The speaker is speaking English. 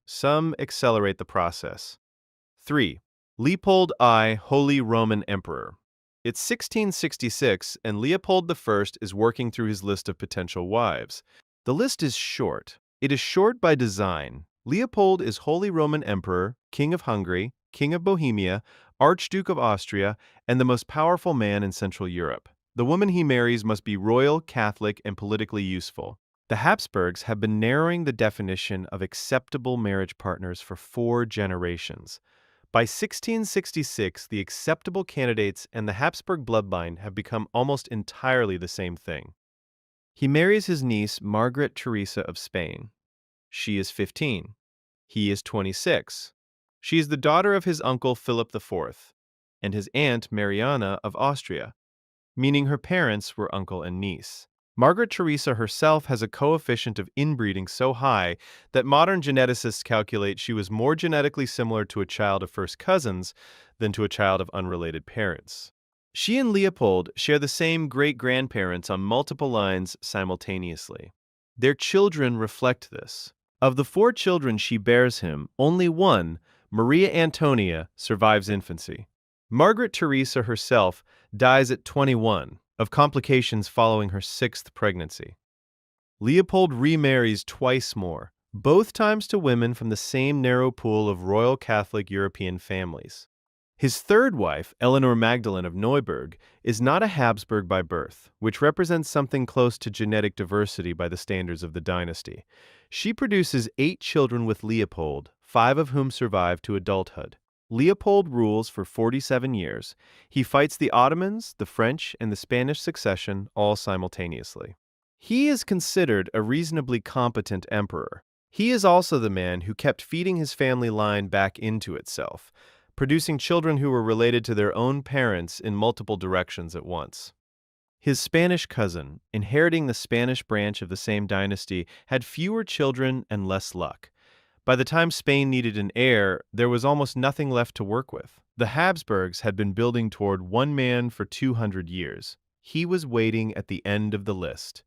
Some accelerate the process. 3. Leopold I, Holy Roman Emperor. It's 1666, and Leopold I is working through his list of potential wives. The list is short. It is short by design. Leopold is Holy Roman Emperor, King of Hungary, King of Bohemia, Archduke of Austria, and the most powerful man in Central Europe. The woman he marries must be royal, Catholic, and politically useful. The Habsburgs have been narrowing the definition of acceptable marriage partners for 4 generations. By 1666, the acceptable candidates and the Habsburg bloodline have become almost entirely the same thing. He marries his niece, Margaret Teresa of Spain. She is 15. He is 26. She is the daughter of his uncle Philip IV and his aunt Mariana of Austria, meaning her parents were uncle and niece. Margaret Teresa herself has a coefficient of inbreeding so high that modern geneticists calculate she was more genetically similar to a child of first cousins than to a child of unrelated parents. She and Leopold share the same great-grandparents on multiple lines simultaneously. Their children reflect this. Of the 4 children she bears him, only one, Maria Antonia, survives infancy. Margaret Teresa herself dies at 21 of complications following her 6th pregnancy. Leopold remarries twice more, both times to women from the same narrow pool of Royal Catholic European families. His third wife, Eleanor Magdalene of Neuburg, is not a Habsburg by birth, which represents something close to genetic diversity by the standards of the dynasty. She produces 8 children with Leopold, 5 of whom survive to adulthood. Leopold rules for 47 years. He fights the Ottomans, the French, and the Spanish succession all simultaneously. He is considered a reasonably competent emperor. He is also the man who kept feeding his family line back into itself, producing children who were related to their own parents in multiple directions at once. His Spanish cousin, inheriting the Spanish branch of the same dynasty, had fewer children and less luck. By the time Spain needed an heir, there was almost nothing left to work with. The Habsburgs had been building toward one man for 200 years. He was waiting at the end of the list.